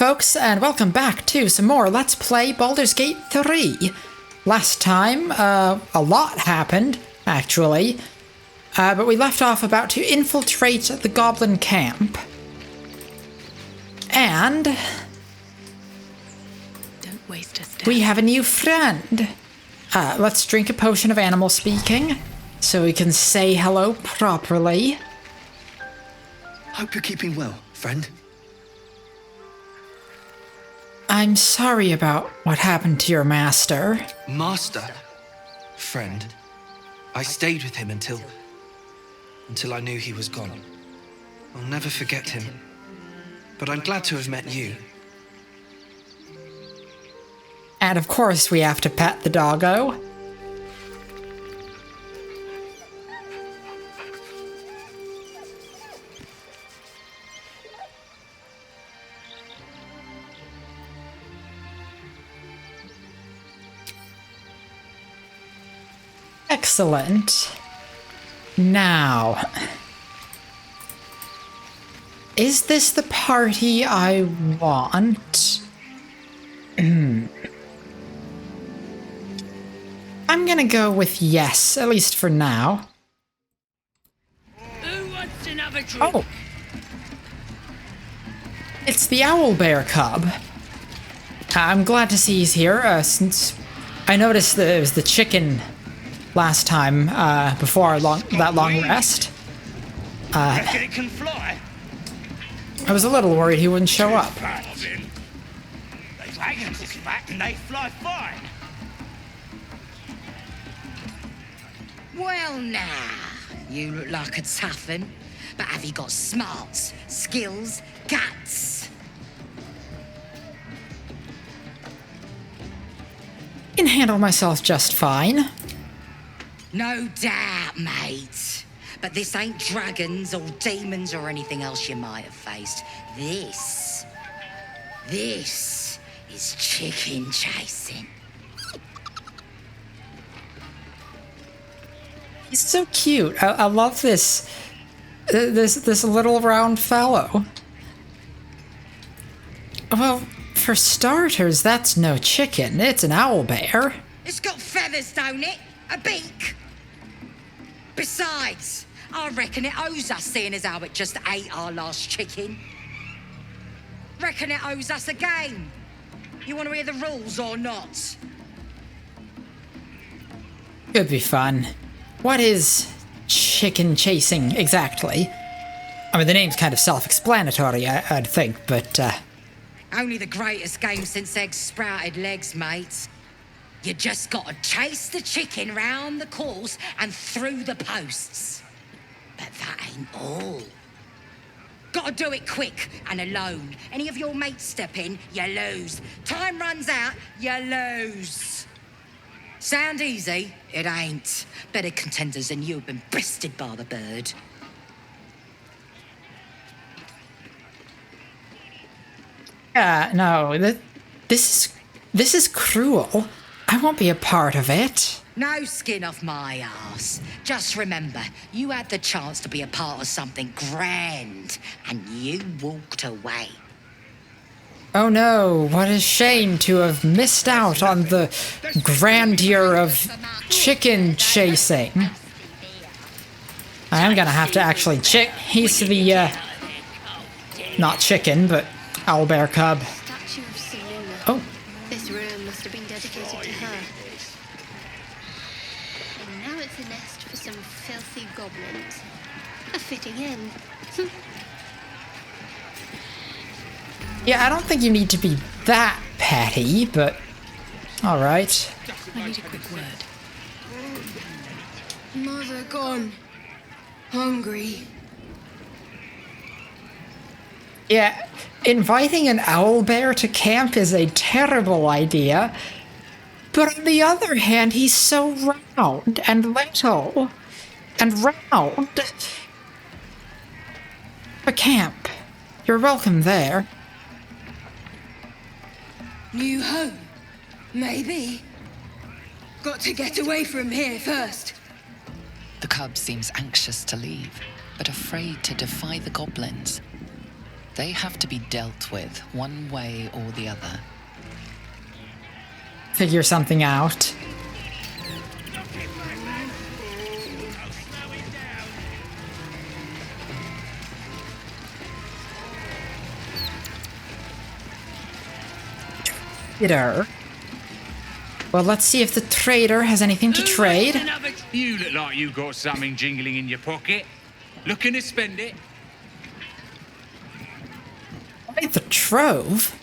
folks, and welcome back to some more Let's Play Baldur's Gate 3. Last time, a lot happened, actually, but we left off about to infiltrate the goblin camp. And don't waste a step. We have a new friend. Let's drink a potion of animal speaking, so we can say hello properly. Hope you're keeping well, friend. I'm sorry about what happened to your master. Master? Friend? I stayed with him until I knew he was gone. I'll never forget him. But I'm glad to have met you. And of course we have to pet the doggo. Excellent. Now, is this the party I want? I'm gonna go with yes, at least for now. Who wants another drink? Oh. It's the owlbear cub. I'm glad to see he's here, since I noticed that it was the chicken last time, before that long rest. Reckon it can fly? I was a little worried he wouldn't show up. They dragons is fat and they fly fine. Well now, you look like a tough un, but have you got smarts, skills, guts? Can handle myself just fine. No doubt, mate. But this ain't dragons or demons or anything else you might have faced. This is chicken chasing. He's so cute. I love this little round fellow. Well, for starters, that's no chicken. It's an owlbear. It's got feathers, don't it? A beak. Besides, I reckon it owes us, seeing as how it just ate our last chicken. Reckon it owes us a game. You want to hear the rules or not? Could be fun. What is chicken chasing exactly? I mean, the name's kind of self-explanatory, I'd think, but, Only the greatest game since eggs sprouted legs, mate. You just gotta chase the chicken round the course and through the posts. But that ain't all. Gotta do it quick and alone. Any of your mates step in, you lose. Time runs out, you lose. Sound easy? It ain't. Better contenders than you have been bested by the bird. no, this is cruel. I won't be a part of it. No skin off my arse. Just remember, you had the chance to be a part of something grand, and you walked away. Oh no, what a shame to have missed out on the grandeur of chicken chasing. I am gonna have to actually he's the, not chicken, but owlbear cub. Statue of Seluna. Oh. This room must have been dedicated to her. And now it's a nest for some filthy goblins. A fitting end. Yeah, I don't think you need to be that petty, but alright. I need a quick word. Mother gone. Hungry. Yeah, inviting an owlbear to camp is a terrible idea. But on the other hand, he's so round and little and round. A camp. You're welcome there. New home. Maybe. Got to get away from here first. The cub seems anxious to leave, but afraid to defy the goblins. They have to be dealt with, one way or the other. Figure something out. Trader. Well, let's see if the trader has anything to trade. You look like you got something jingling in your pocket. Looking to spend it? Wait, the trove?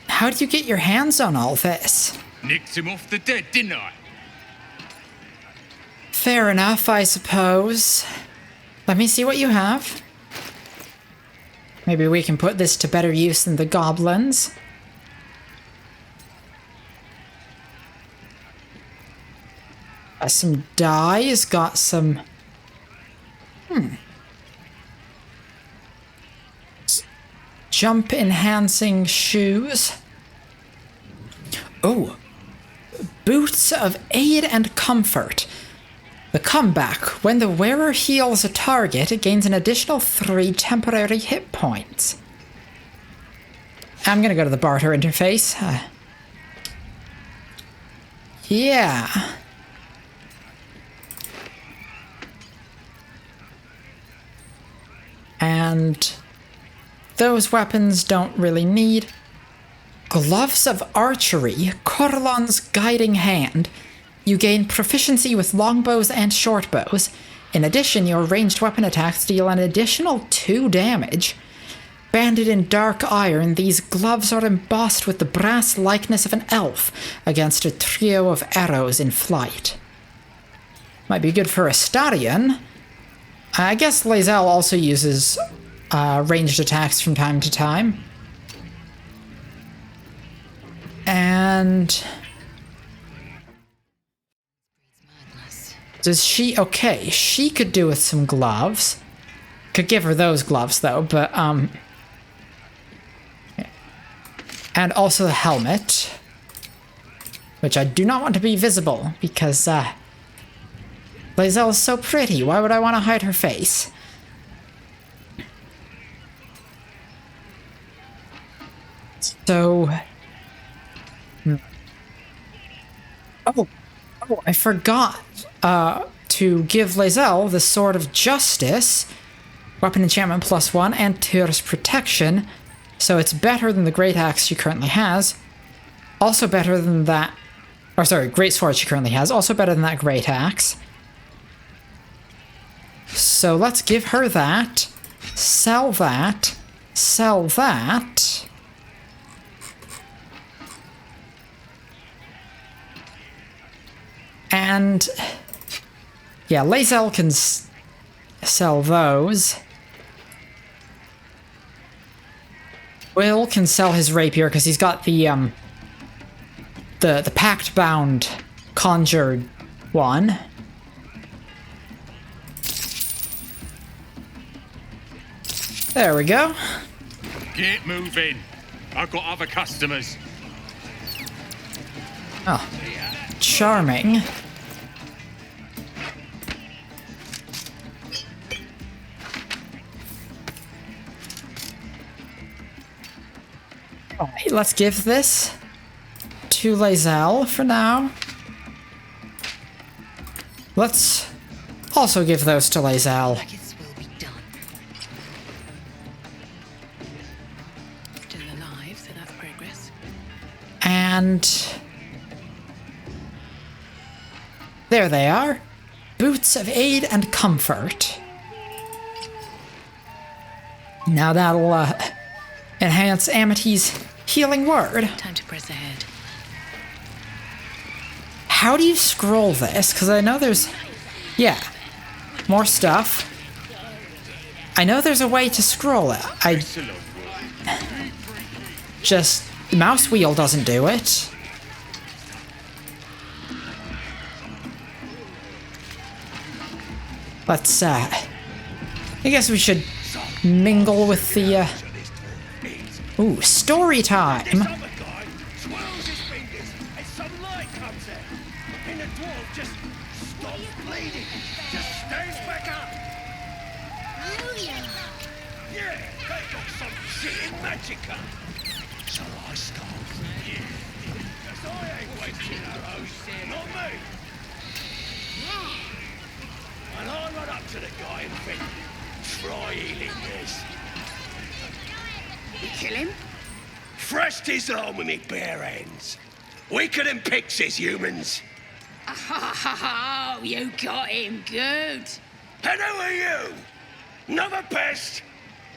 How do you get your hands on all this? Nicked him off the dead, didn't I? Fair enough, I suppose. Let me see what you have. Maybe we can put this to better use than the goblins. Some dyes, got some... Jump enhancing shoes. Oh. Boots of aid and comfort. The comeback. When the wearer heals a target, it gains an additional 3 temporary hit points. I'm gonna go to the barter interface. Yeah. And those weapons don't really need. Gloves of Archery, Corlon's Guiding Hand. You gain proficiency with longbows and shortbows. In addition, your ranged weapon attacks deal an additional 2 damage. Banded in dark iron, these gloves are embossed with the brass likeness of an elf against a trio of arrows in flight. Might be good for a Stadion. I guess lae'zel also uses ranged attacks from time to time. And... does she... okay, she could do with some gloves. Could give her those gloves, though, but, and also the helmet. Which I do not want to be visible, because, lae'zel is so pretty. Why would I want to hide her face? So... Oh, I forgot to give lae'zel the Sword of Justice, weapon enchantment +1, and Tyr's protection, so it's better than the great axe she currently has. Also better than that... or sorry, great sword she currently has. Also better than that great axe. So let's give her that. Sell that. Sell that. And... yeah, lae'zel can sell those. Will can sell his rapier because he's got the pact-bound conjured one. There we go. Get moving. I've got other customers. Oh, charming. Alright, let's give this to lae'zel for now. Let's also give those to lae'zel. Nuggets will be done. Still alive, so that's progress. And there they are. Boots of aid and comfort. Now that'll enhance Amity's healing word. Time to press ahead. How do you scroll this? Because I know there's... yeah. More stuff. I know there's a way to scroll it. Just... the mouse wheel doesn't do it. Let's, I guess we should mingle with the, ooh, story time! Yeah, they got some shit in magicka. So I stole from you. Cause I ain't wasting her own, not me. And I run up to the guy and think, try healing this. You kill him? Thrashed his arm with me bare hands. Weaker than pixies, humans. Oh, you got him good. And who are you? Another pest?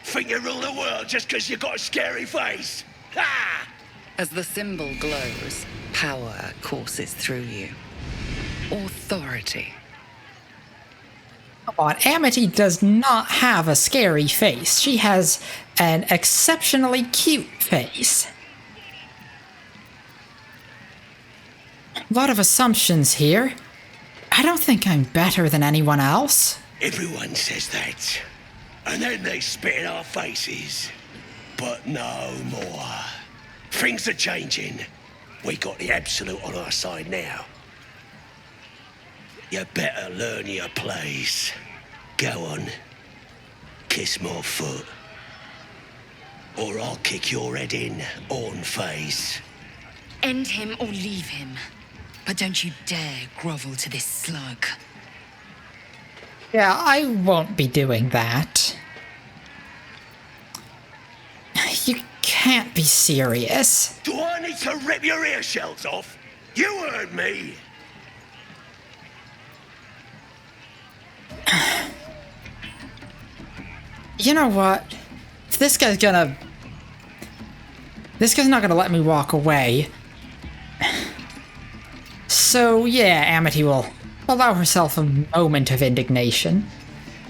Think you rule the world just because you got a scary face? Ha! As the symbol glows, power courses through you. Authority. Come on, Amity does not have a scary face. She has an exceptionally cute face. A lot of assumptions here. I don't think I'm better than anyone else. Everyone says that. And then they spit in our faces. But no more. Things are changing. We got the Absolute on our side now. You better learn your place. Go on. Kiss my foot. Or I'll kick your head in, on face. End him or leave him. But don't you dare grovel to this slug. Yeah, I won't be doing that. You can't be serious. Do I need to rip your ear shells off? You heard me. You know what? If this guy's not gonna let me walk away. So yeah, Amity will allow herself a moment of indignation.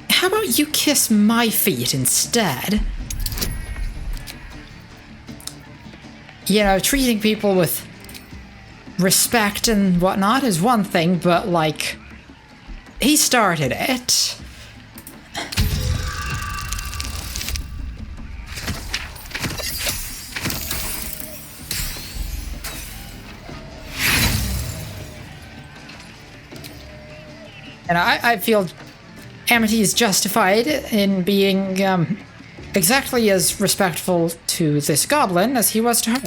How about you kiss my feet instead? You know, treating people with respect and whatnot is one thing, but like, he started it. And I feel Amity is justified in being exactly as respectful to this goblin as he was to her.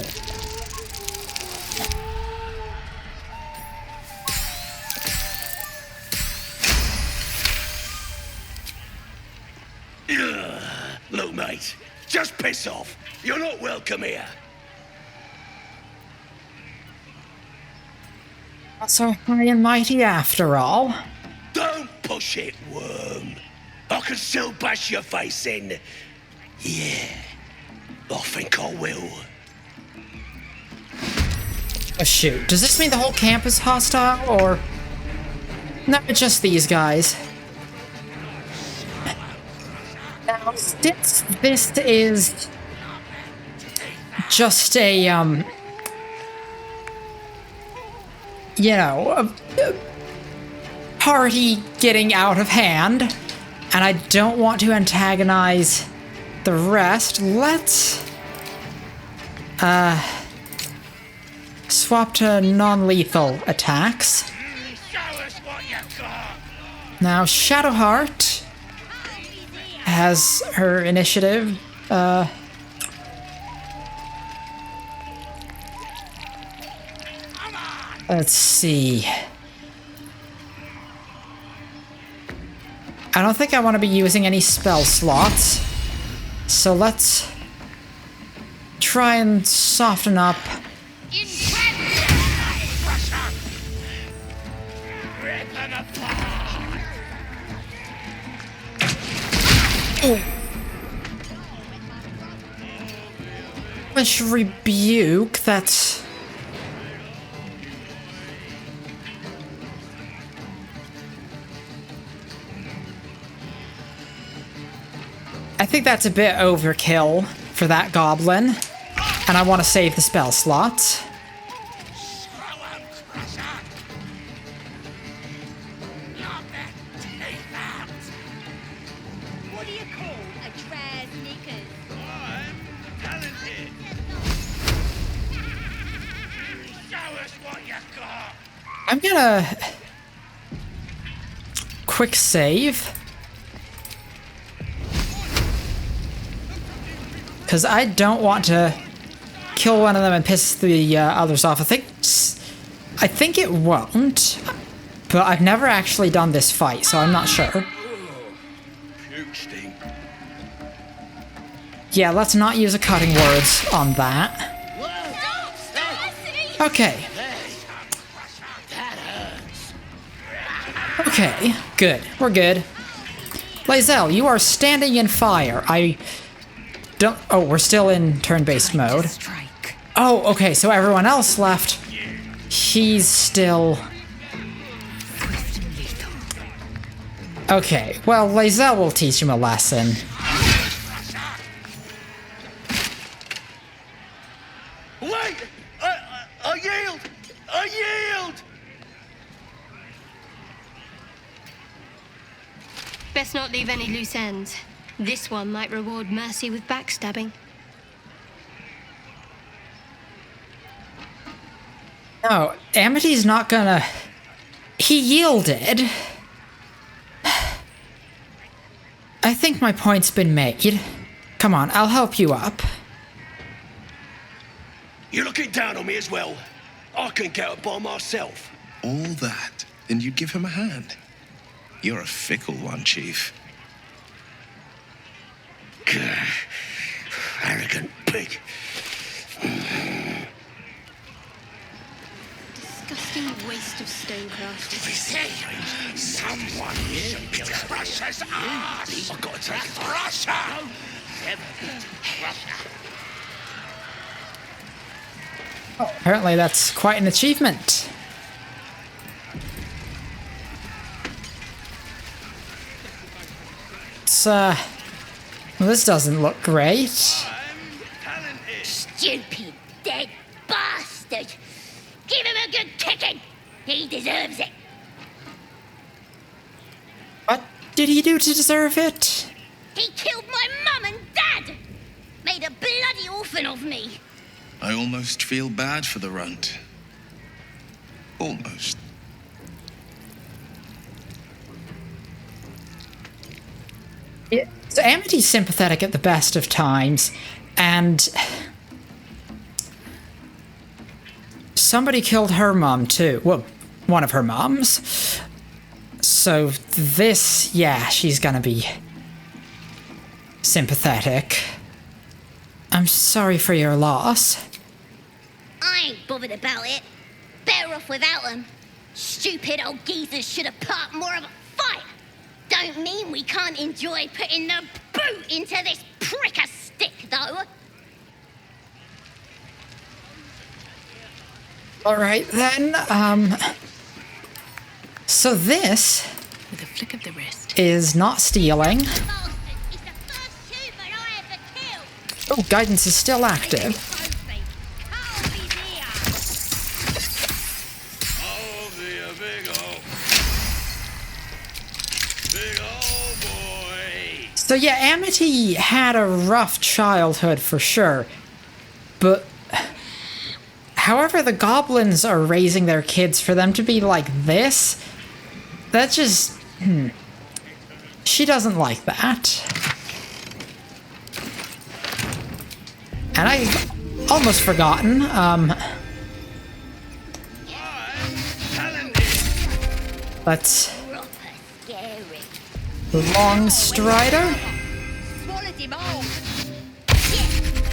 Look, mate, just piss off. You're not welcome here. Not so high and mighty after all. Don't push it, worm. I can still bash your face in. Yeah, I think I will. Oh shoot, does this mean the whole camp is hostile, or... No, just these guys. Now, since this is just a, you know, a party getting out of hand, and I don't want to antagonize the rest, let's, swap to non-lethal attacks. Now, Shadowheart has her initiative. Let's see. I don't think I want to be using any spell slots. So let's try and soften up. Which rebuke, that's... I think that's a bit overkill for that goblin, and I want to save the spell slots. What do you call a dress knickers? I'm talented. Show us what you got. I'm gonna... quick save. because I don't want to kill one of them and piss the others off. I think it won't, but I've never actually done this fight, so I'm not sure. Yeah, let's not use a cutting words on that. Okay. Okay, good. We're good. lae'zel, you are standing in fire. I don't... Oh, we're still in turn-based mode. Oh, okay, so everyone else left. He's still... Okay, well, lae'zel will teach him a lesson. Wait! I yield! I yield! Best not leave any loose ends. This one might reward mercy with backstabbing. No, Amity's not gonna... He yielded. I think my point's been made. Come on, I'll help you up. You're looking down on me as well. I can get up by myself. All that, then you'd give him a hand. You're a fickle one, Chief. Arrogant pig. Disgusting waste of stonecraft. Someone should kill Russia's ass. I've got to take it. Russia! Oh, apparently that's quite an achievement. It's, well, this doesn't look great. Stupid dead bastard! Give him a good kicking! He deserves it! What did he do to deserve it? He killed my mum and dad! Made a bloody orphan of me! I almost feel bad for the runt. Almost. Yeah, so Amity's sympathetic at the best of times, and somebody killed her mom too. Well, one of her moms. So this, yeah, she's gonna be sympathetic. I'm sorry for your loss. I ain't bothered about it. Better off without them. Stupid old geezers should have put up more of a fight. Don't mean we can't enjoy putting the boot into this prick a stick, though. Alright then, so this With a flick of the wrist. is not stealing. Bastard, it's the first human I ever killed. Oh, guidance is still active. Trophy. Carve his ear. Big old boy. So yeah, Amity had a rough childhood for sure, but however the goblins are raising their kids for them to be like this, that just... She doesn't like that. And I've almost forgotten, let's... Proper scary. Long Strider? Swallowed him all. Yeah,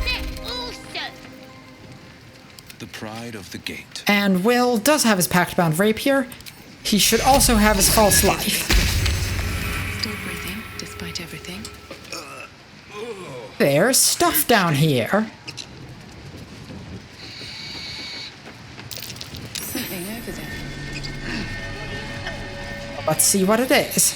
they're awesome. The pride of the gate. And Will does have his pact-bound rapier. He should also have his false life. Still breathing, despite everything. There's stuff down here. Something over there. Let's see what it is.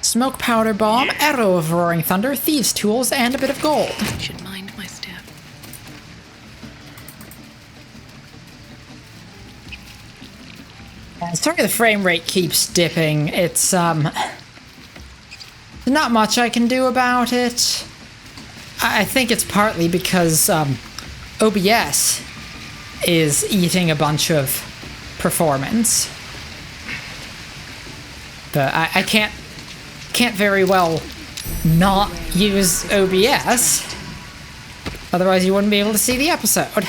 Smoke powder bomb, arrow of roaring thunder, thieves' tools, and a bit of gold. Should mind my step. Sorry the frame rate keeps dipping. It's, not much I can do about it. I think it's partly because, OBS is eating a bunch of performance. But I can't very well not use OBS. Otherwise you wouldn't be able to see the episode.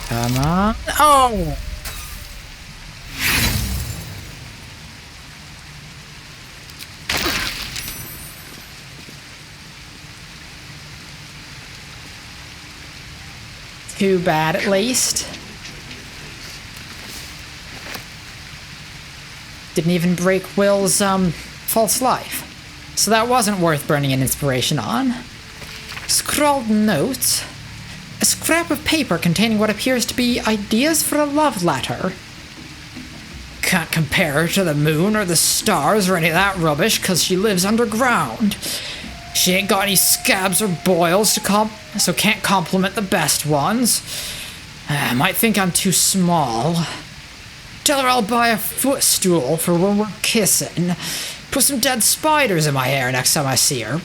Come on. Oh! Too bad, at least. Didn't even break Will's, false life. So that wasn't worth burning an inspiration on. Scrawled notes. A scrap of paper containing what appears to be ideas for a love letter. Can't compare her to the moon or the stars or any of that rubbish, cause she lives underground. She ain't got any scabs or boils so can't compliment the best ones. Might think I'm too small. Tell her I'll buy a footstool for when we're kissing. Put some dead spiders in my hair next time I see her.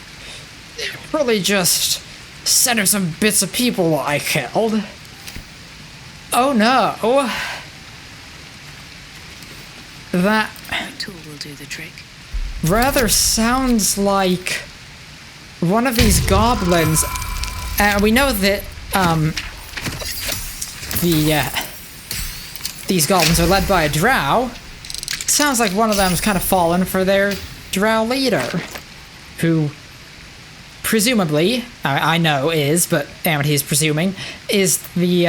Probably just send her some bits of people I killed. Oh no. That tool will do the trick. Rather sounds like one of these goblins. We know that these goblins are led by a drow. Sounds like one of them's kind of fallen for their drow leader, who presumably, I know is, but Amity is presuming, is the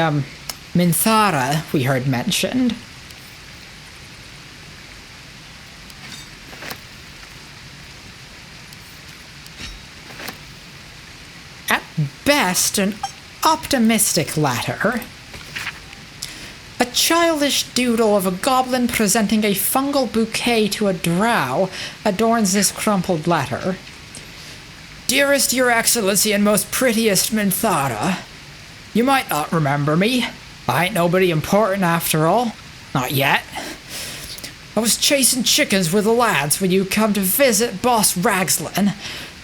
Minthara we heard mentioned. At best, an optimistic letter. A childish doodle of a goblin presenting a fungal bouquet to a drow adorns this crumpled letter. Dearest Your Excellency and most prettiest Minthara, you might not remember me. I ain't nobody important after all. Not yet. I was chasing chickens with the lads when you come to visit Boss Ragslin.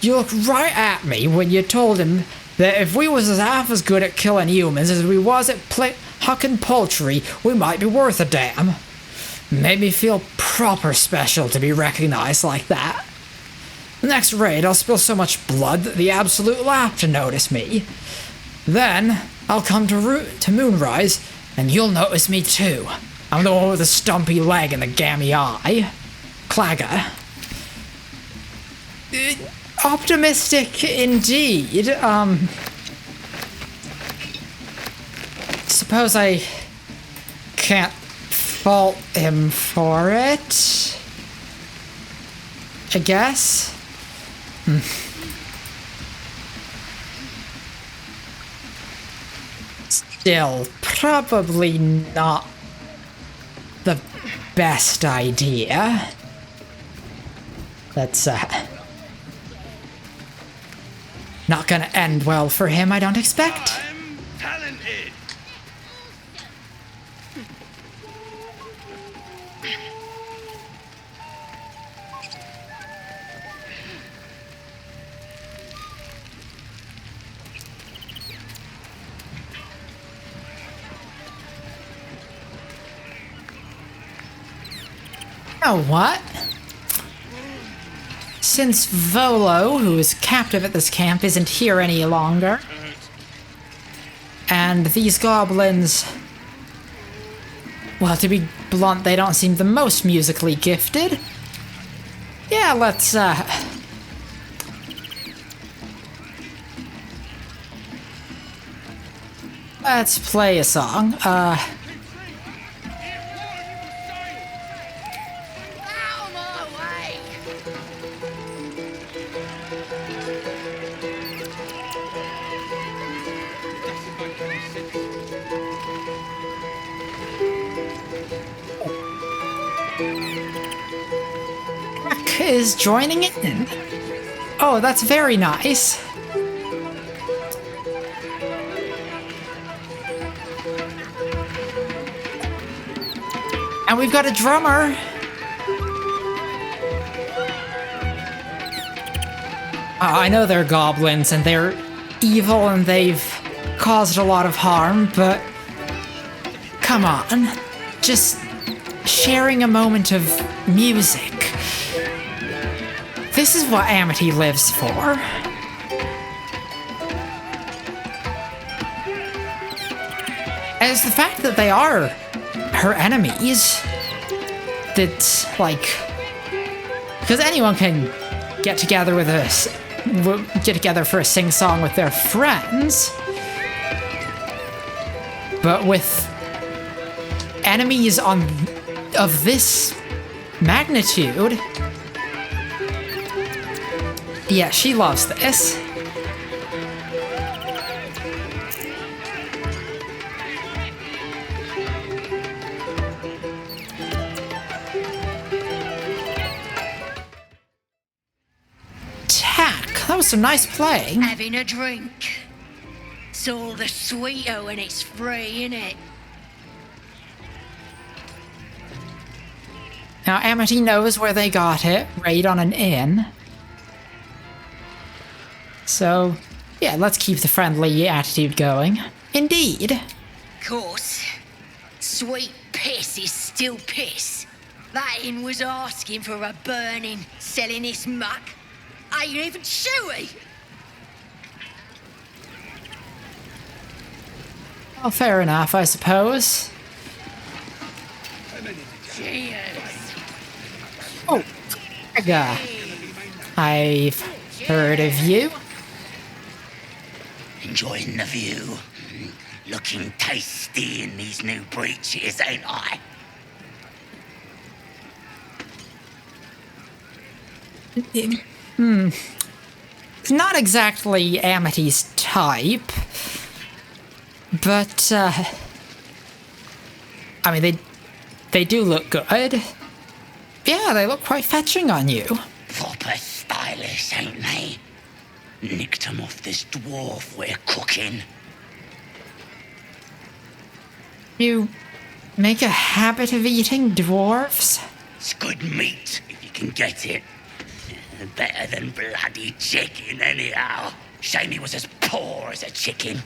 You looked right at me when you told him that if we was half as good at killing humans as we was at hucking poultry, we might be worth a damn. Made me feel proper special to be recognized like that. Next raid, I'll spill so much blood that the Absolute will have to notice me. Then, I'll come to Moonrise, and you'll notice me too. I'm the one with the stumpy leg and the gammy eye. Clagger. Optimistic indeed. Suppose I can't fault him for it. I guess. Still, probably not the best idea. That's, not gonna end well for him, I don't expect. I'm talented. Oh, what? Since Volo, who is captive at this camp, isn't here any longer, and these goblins, well, to be blunt, they don't seem the most musically gifted. Yeah, let's play a song. Is joining in. Oh, that's very nice. And we've got a drummer. I know they're goblins and they're evil and they've caused a lot of harm, but come on, just sharing a moment of music. This is what Amity lives for. As the fact that they are her enemies, that's like, because anyone can get together for a sing-song with their friends, but with enemies of this magnitude, yeah, she loves this. That was some nice playing. Having a drink. It's all the sweeter when it's free, innit? Now Amity knows where they got it, raid on an inn. So, yeah, let's keep the friendly attitude going. Indeed. Course. Sweet piss is still piss. That inn was asking for a burning, selling this muck. Ain't even chewy. Well, fair enough, I suppose. Cheers. Oh, Gregor. I've heard of you. Enjoying the view. Looking tasty in these new breeches, ain't I? It's not exactly Amity's type, but, I mean, they do look good. Yeah, they look quite fetching on you. Proper stylish, ain't they? Nicked 'em off this dwarf we're cooking. You make a habit of eating dwarves? It's good meat, if you can get it. Better than bloody chicken, anyhow. Shame he was as poor as a chicken.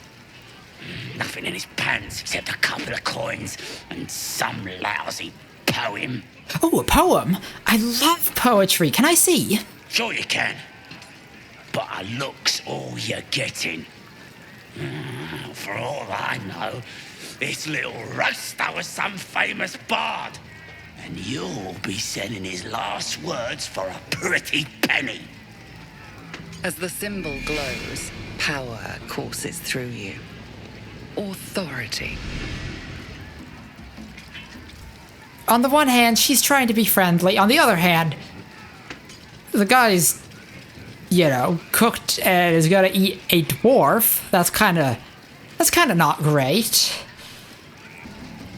Nothing in his pants except a couple of coins and some lousy poem. Oh, a poem? I love poetry. Can I see? Sure you can. But a look's all you're getting. For all I know, this little roaster was some famous bard. And you'll be selling his last words for a pretty penny. As the symbol glows, power courses through you. Authority. On the one hand, she's trying to be friendly. On the other hand, the guy's, cooked and is gonna eat a dwarf. That's kind of not great.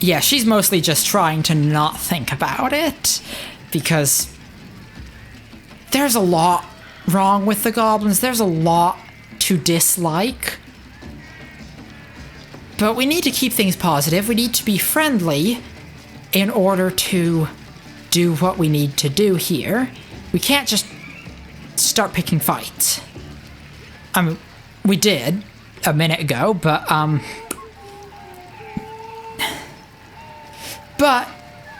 Yeah, she's mostly just trying to not think about it, because there's a lot wrong with the goblins. There's a lot to dislike. But we need to keep things positive. We need to be friendly in order to do what we need to do here. We can't just start picking fights. I mean, we did a minute ago, but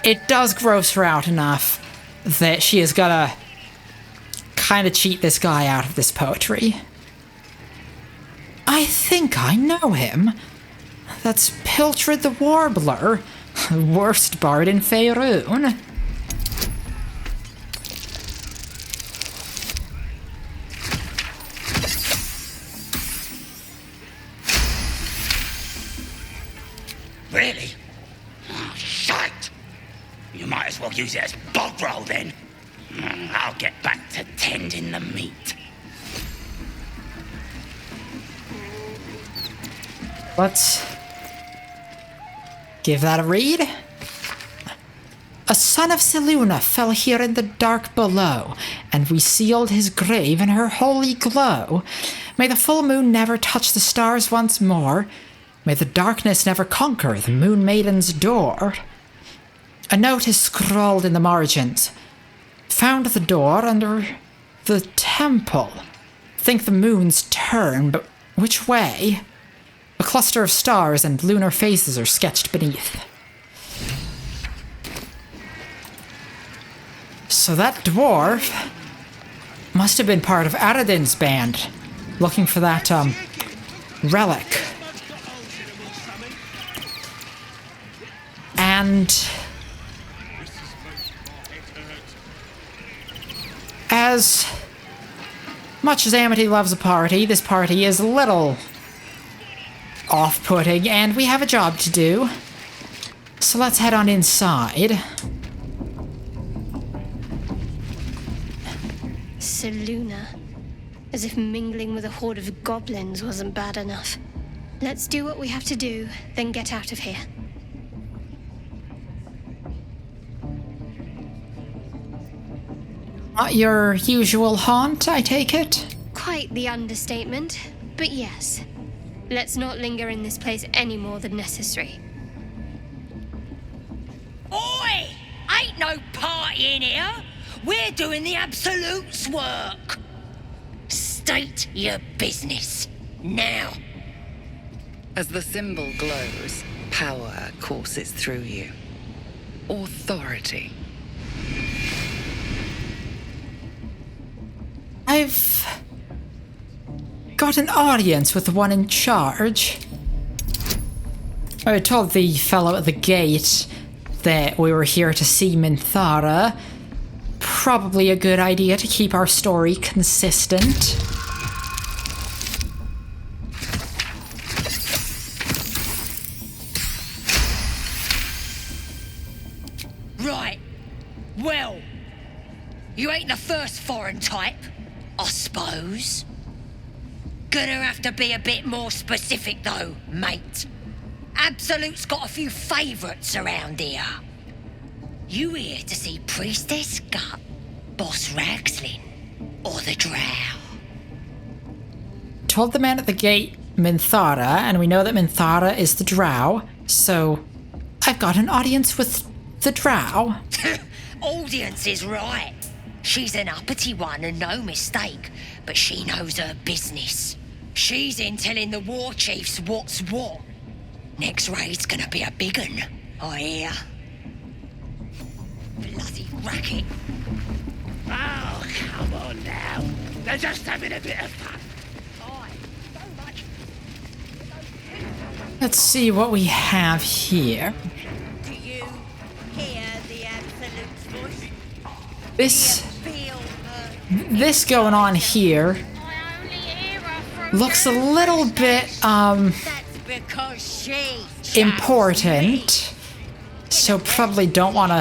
it does gross her out enough that she has gotta kind of cheat this guy out of this poetry. I think I know him. That's Piltred the Warbler, worst bard in Faerun. Really? Oh, shite! You might as well use it as bog roll then. I'll get back to tending the meat. Let's give that a read. A son of Seluna fell here in the dark below, and we sealed his grave in her holy glow. May the full moon never touch the stars once more. May the darkness never conquer the moon maiden's door. A note is scrawled in the margins. Found the door under the temple. think the moon's turn, but which way? A cluster of stars and lunar phases are sketched beneath. So that dwarf must have been part of Aradin's band, looking for that, relic. And as much as Amity loves a party, this party is a little off-putting, and we have a job to do. So let's head on inside. Seluna. As if mingling with a horde of goblins wasn't bad enough. Let's do what we have to do, then get out of here. Not your usual haunt, I take it? Quite the understatement, but yes. Let's not linger in this place any more than necessary. Oi! Ain't no party in here. We're doing the Absolute's work. State your business. Now. As the symbol glows, power courses through you. Authority. I've got an audience with the one in charge. I told the fellow at the gate that we were here to see Minthara. Probably a good idea to keep our story consistent. Right. Well, you ain't the first foreign type, I suppose. Gonna have to be a bit more specific though, mate. Absolute's got a few favourites around here. You here to see Priestess Gut, Boss Ragslin, or the Drow? Told the man at the gate Minthara, and we know that Minthara is the Drow, so I've got an audience with the Drow. Audience is right. She's an uppity one and no mistake, but she knows her business. She's in telling the war chiefs what's what. Next raid's gonna be a big un, I hear. Bloody racket. Oh, come on now. They're just having a bit of fun. Let's see what we have here. Do you hear the Absolute's voice? This going on here looks a little bit, important. So probably don't want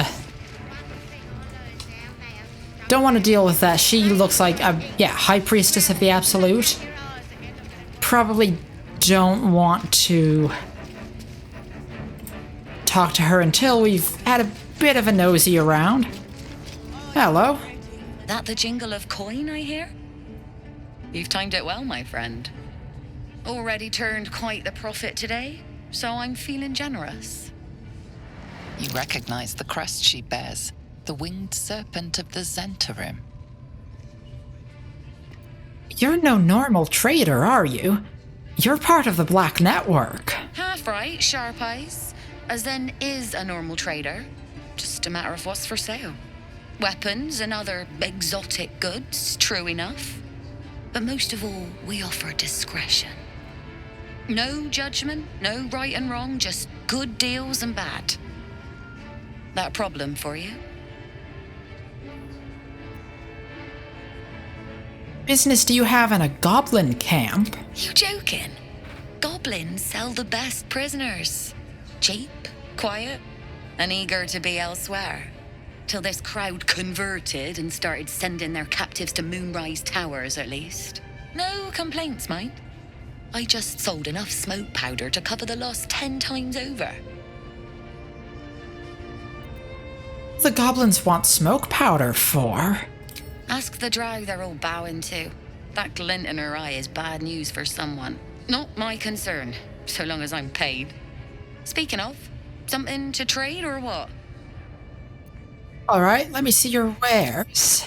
to deal with that. She looks like a, High Priestess of the Absolute. Probably don't want to talk to her until we've had a bit of a nosy around. Hello. That the jingle of coin I hear? You've timed it well, my friend. Already turned quite the profit today, so I'm feeling generous. You recognize the crest she bears, the winged serpent of the Zentarim. You're no normal trader, are you? You're part of the Black Network. Half right, sharp eyes. As then is a normal trader. Just a matter of what's for sale. Weapons and other exotic goods, true enough. But most of all, we offer discretion. No judgment, no right and wrong, just good deals and bad. That a problem for you? Business do you have in a goblin camp? You joking? Goblins sell the best prisoners. Cheap, quiet, and eager to be elsewhere. Till this crowd converted and started sending their captives to Moonrise Towers, at least. No complaints, mind. I just sold enough smoke powder to cover the loss 10 times over. The goblins want smoke powder for? Ask the drow they're all bowing to. That glint in her eye is bad news for someone. Not my concern, so long as I'm paid. Speaking of, something to trade or what? Alright, let me see your wares.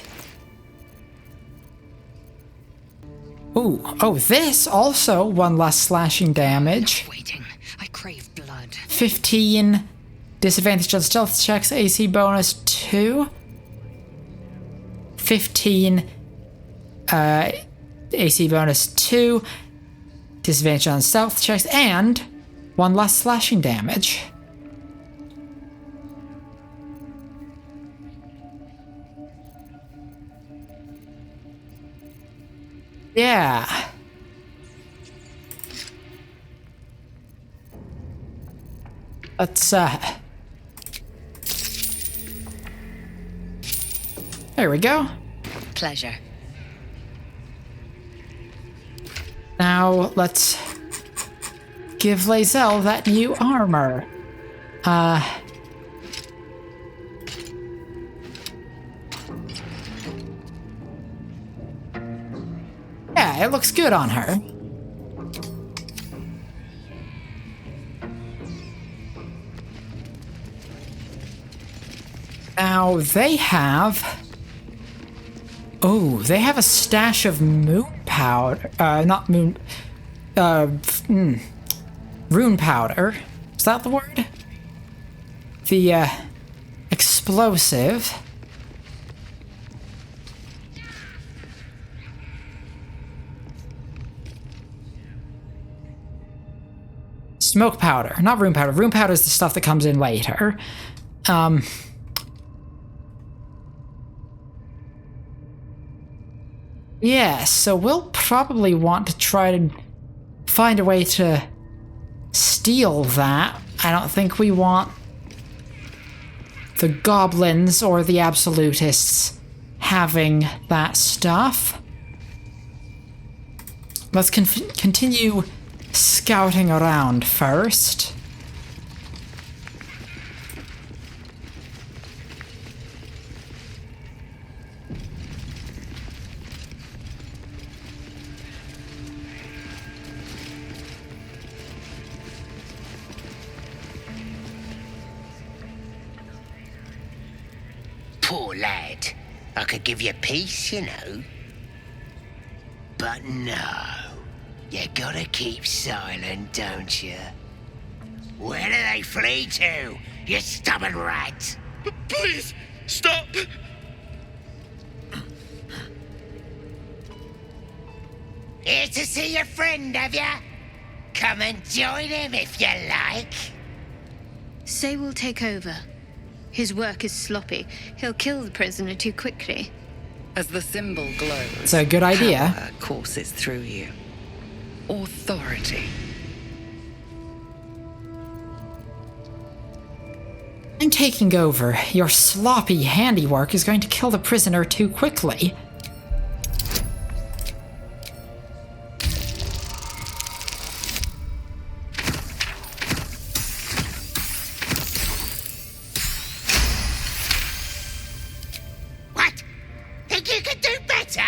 Ooh, oh, this also 1 less slashing damage. Waiting. I crave blood. 15 disadvantage on stealth checks, AC bonus 2. 15 AC bonus 2, disadvantage on stealth checks, and 1 less slashing damage. Yeah. Let's, there we go. Pleasure. Now, let's give lae'zel that new armor. Yeah, it looks good on her. Now, they have... Oh, they have a stash of moon powder. Not moon... rune powder. Is that the word? The, explosive. Smoke powder. Not rune powder. Rune powder is the stuff that comes in later. Yeah, so we'll probably want to try to find a way to steal that. I don't think we want the goblins or the absolutists having that stuff. Let's continue scouting around first. Poor lad. I could give you peace, you know. But no. You gotta keep silent, don't you? Where do they flee to, you stubborn rat? Please, stop! Here to see your friend, have ya? Come and join him if you like. Say will take over. His work is sloppy. He'll kill the prisoner too quickly. As the symbol glows, It's a good idea. power courses through you. Authority. I'm taking over. Your sloppy handiwork is going to kill the prisoner too quickly. What? Think you could do better?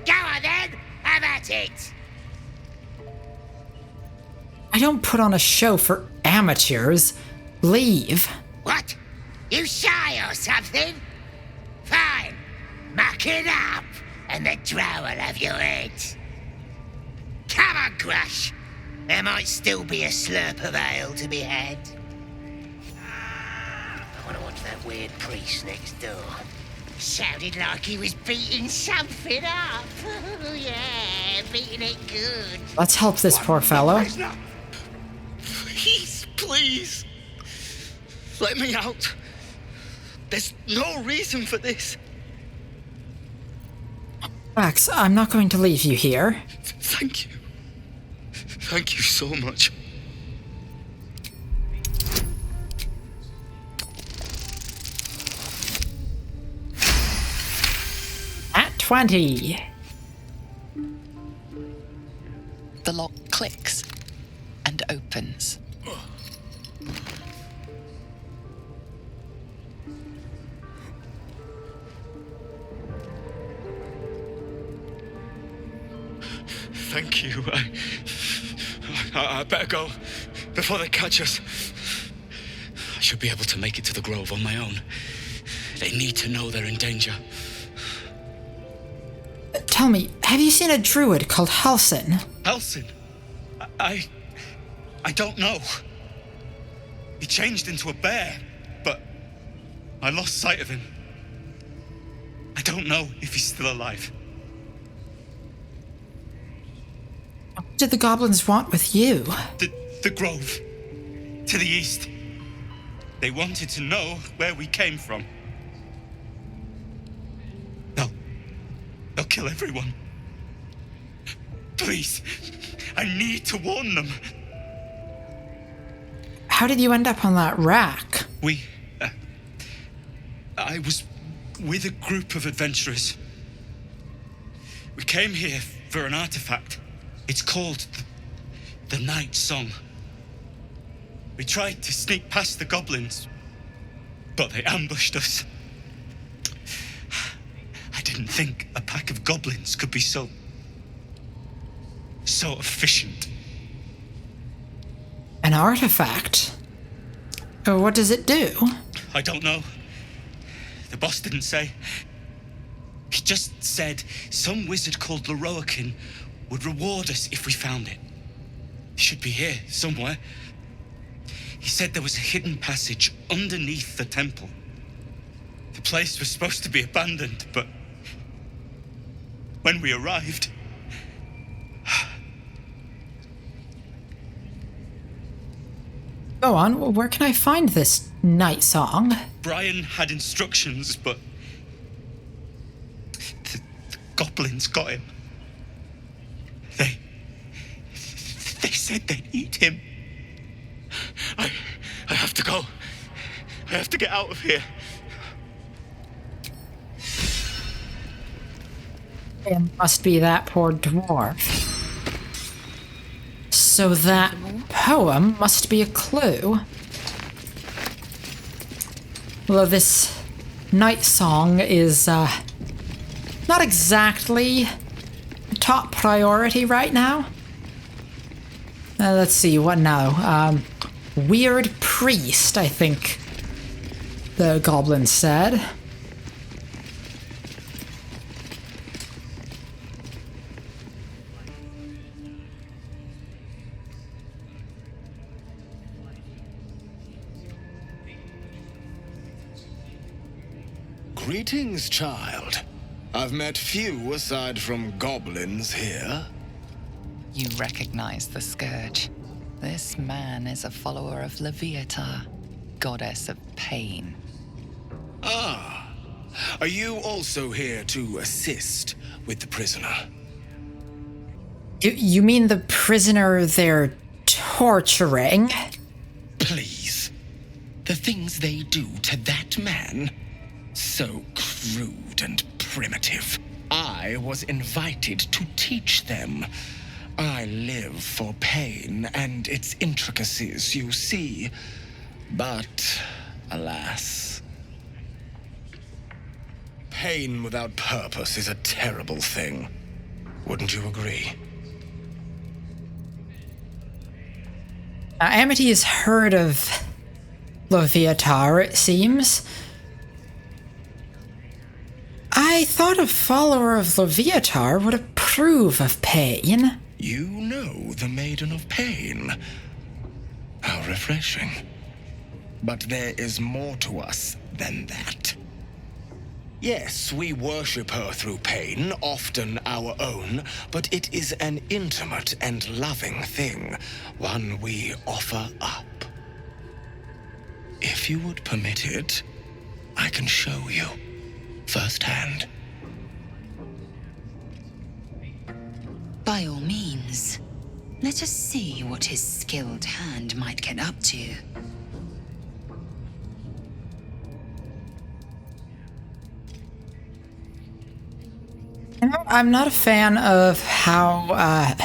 Go on then, have at it. I don't put on a show for amateurs. Leave. What? You shy or something? Fine. Muck it up, and the drow will have your head. Come on, Grush. There might still be a slurp of ale to be had. I want to watch that weird priest next door. Sounded like he was beating something up. Yeah, beating it good. Let's help this poor fellow. Please, please. Let me out. There's no reason for this. Max, I'm not going to leave you here. Thank you. Thank you so much. At 20. The lock clicks and opens. Thank you. I better go before they catch us. I should be able to make it to the grove on my own. They need to know they're in danger. tell me, have you seen a druid called Halsin? Halsin? I don't know. He changed into a bear, but I lost sight of him. I don't know if he's still alive. What did the goblins want with you? The grove. To the east. They wanted to know where we came from. They'll kill everyone. Please, I need to warn them. How did you end up on that rack? I was with a group of adventurers. We came here for an artifact. It's called the Night Song. We tried to sneak past the goblins, but they ambushed us. I didn't think a pack of goblins could be so efficient. An artifact? What does it do? I don't know. The boss didn't say. He just said some wizard called Lae'zel would reward us if we found it. It should be here, somewhere. He said there was a hidden passage underneath the temple. The place was supposed to be abandoned, but when we arrived... Go on, where can I find this night song? Brian had instructions, but the goblins got him. They said they'd eat him. I have to go. I have to get out of here. It must be that poor dwarf. So that poem must be a clue. Although this night song is not exactly top priority right now. Let's see, what now? Weird priest, I think the goblin said. Greetings, child. I've met few aside from goblins here. You recognize the scourge. This man is a follower of Leviatha, goddess of pain. Ah, are you also here to assist with the prisoner? You mean the prisoner they're torturing? Please. The things they do to that man, so crude and primitive. I was invited to teach them. I live for pain and its intricacies, you see. But, alas, pain without purpose is a terrible thing. Wouldn't you agree? Amity has heard of Leviatha, it seems. I thought a follower of Leviatha would approve of pain. You know the Maiden of Pain. How refreshing. But there is more to us than that. Yes, we worship her through pain, often our own, but it is an intimate and loving thing, one we offer up. If you would permit it, I can show you firsthand. By all means, let us see what his skilled hand might get up to. I'm not a fan of how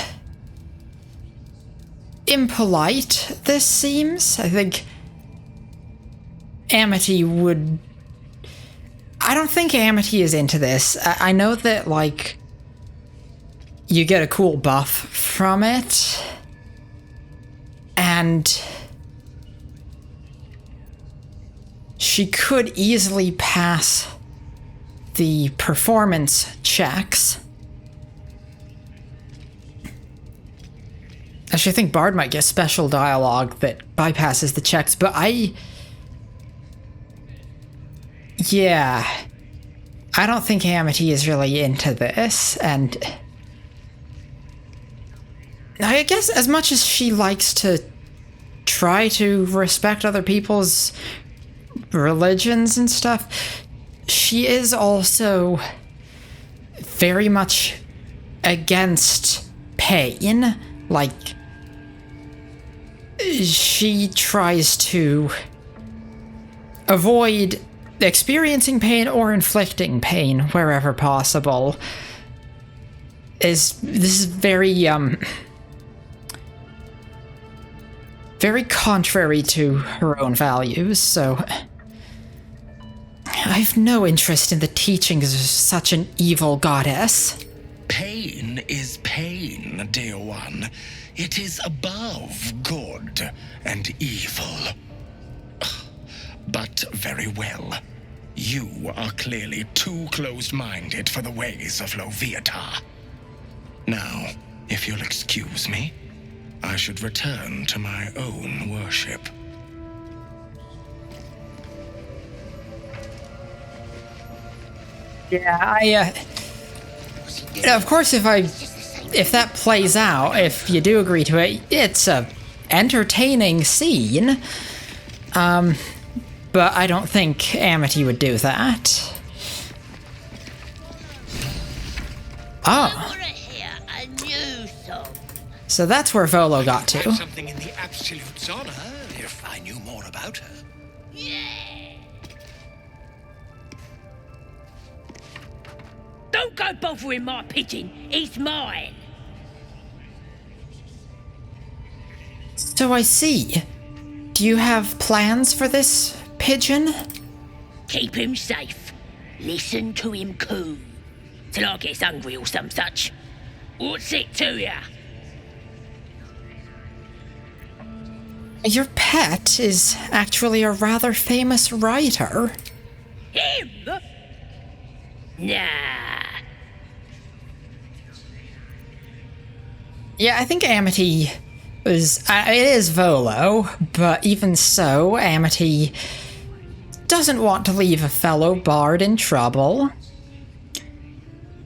impolite this seems. I think Amity would... I don't think Amity is into this. I know that, like, you get a cool buff from it, and she could easily pass the performance checks, Actually, I think Bard might get special dialogue that bypasses the checks, but yeah, I don't think Amity is really into this, and I guess as much as she likes to try to respect other people's religions and stuff, she is also very much against pain. Like, she tries to avoid experiencing pain or inflicting pain wherever possible. This is very very contrary to her own values, so I've no interest in the teachings of such an evil goddess. Pain is pain, dear one. It is above good and evil. But very well. You are clearly too closed-minded for the ways of Loviatar. Now, if you'll excuse me, I should return to my own worship. Yeah, of course, if that plays out, if you do agree to it, it's a entertaining scene. But I don't think Amity would do that. Oh. So that's where Volo got to. Something in the Absolute's honor, if I knew more about her. Don't go bothering my pigeon. He's mine. So I see. Do you have plans for this pigeon? Keep him safe. Listen to him coo. Till I gets hungry or some such. What's it to ya? Your pet is actually a rather famous writer. Him? Nah. Yeah, I think Amity is... it is Volo, but even so, Amity doesn't want to leave a fellow bard in trouble.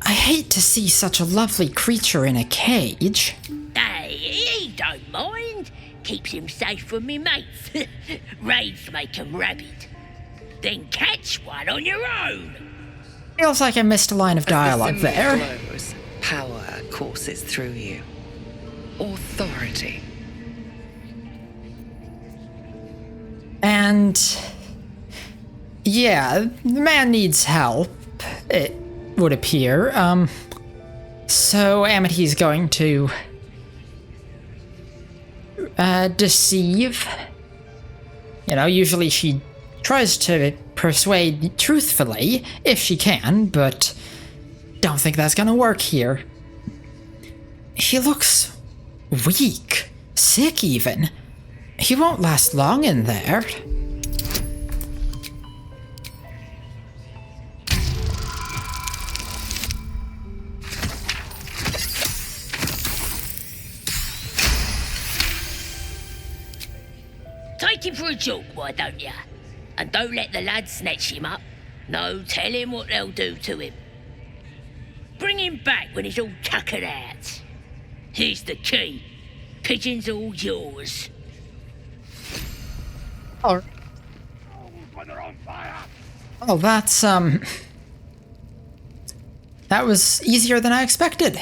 I hate to see such a lovely creature in a cage. Hey, he don't mind. Keeps him safe from me mates. Raids make him rabid. Then catch one on your own. Feels like I missed a line of dialogue there. Flows, power courses through you. Authority. And yeah, the man needs help, it would appear. So Amity's going to deceive. You know, usually she tries to persuade truthfully, if she can, but don't think that's gonna work here. He looks weak, sick even. He won't last long in there. Take him for a joke, why don't ya? And don't let the lads snatch him up. No, tell him what they'll do to him. Bring him back when he's all tuckered out. Here's the key. Pigeon's all yours. Oh, that's, that was easier than I expected.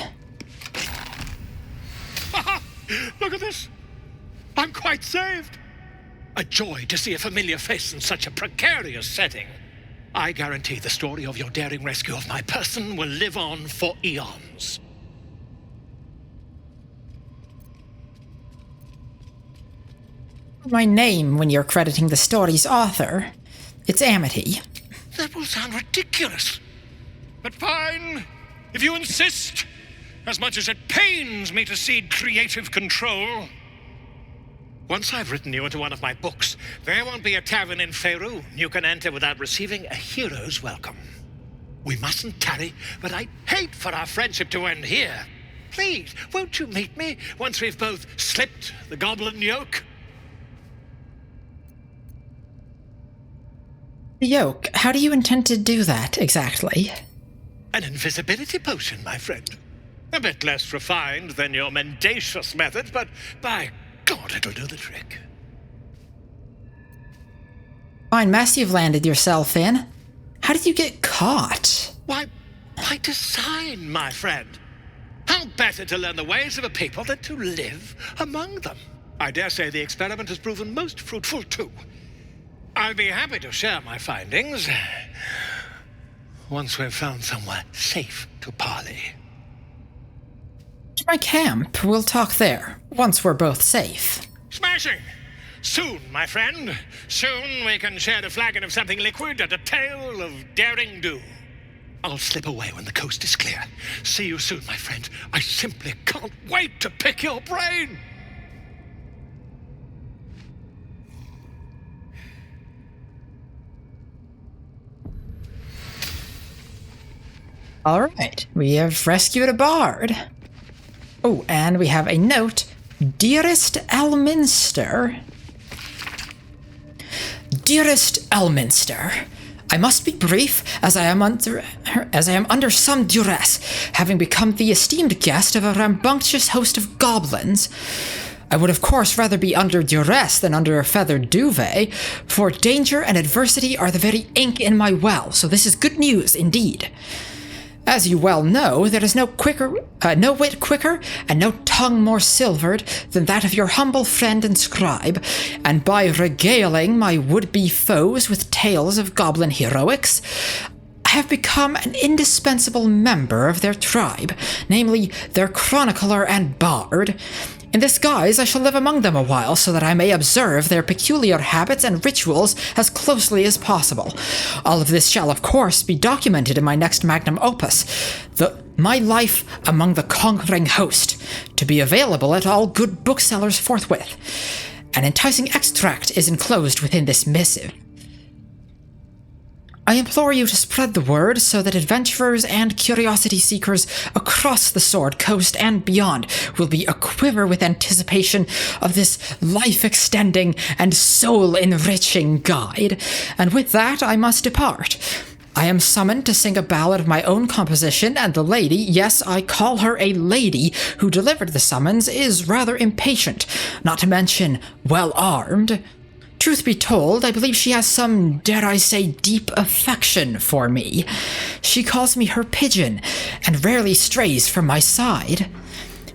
Look at this. I'm quite saved. A joy to see a familiar face in such a precarious setting. I guarantee the story of your daring rescue of my person will live on for eons. My name when you're crediting the story's author. It's Amity. That will sound ridiculous. But fine, if you insist. As much as it pains me to cede creative control. Once I've written you into one of my books, there won't be a tavern in Faerun you can enter without receiving a hero's welcome. We mustn't tarry, but I'd hate for our friendship to end here. please, won't you meet me once we've both slipped the goblin yoke? The yoke? How do you intend to do that, exactly? An invisibility potion, my friend. A bit less refined than your mendacious method, but by God, it'll do the trick. Fine mess you've landed yourself in. How did you get caught? Why, by design, my friend. How better to learn the ways of a people than to live among them? I dare say the experiment has proven most fruitful, too. I'll be happy to share my findings once we've found somewhere safe to parley. To my camp. We'll talk there, once we're both safe. Smashing! Soon, my friend. Soon we can share a flagon of something liquid and a tale of daring do. I'll slip away when the coast is clear. See you soon, my friend. I simply can't wait to pick your brain! Alright, we have rescued a bard. Oh, and we have a note. Dearest Elminster. Dearest Elminster, I must be brief, as I am under some duress, having become the esteemed guest of a rambunctious host of goblins. I would of course rather be under duress than under a feathered duvet, for danger and adversity are the very ink in my well, so this is good news indeed. As you well know, there is no wit quicker, and no tongue more silvered than that of your humble friend and scribe, and by regaling my would-be foes with tales of goblin heroics, I have become an indispensable member of their tribe, namely their chronicler and bard. In this guise, I shall live among them a while, so that I may observe their peculiar habits and rituals as closely as possible. All of this shall, of course, be documented in my next magnum opus, My Life Among the Conquering Host, to be available at all good booksellers forthwith. An enticing extract is enclosed within this missive. I implore you to spread the word so that adventurers and curiosity seekers across the Sword Coast and beyond will be aquiver with anticipation of this life-extending and soul-enriching guide. And with that, I must depart. I am summoned to sing a ballad of my own composition, and the lady, yes, I call her a lady, who delivered the summons, is rather impatient, not to mention well-armed. Truth be told, I believe she has some, dare I say, deep affection for me. She calls me her pigeon, and rarely strays from my side.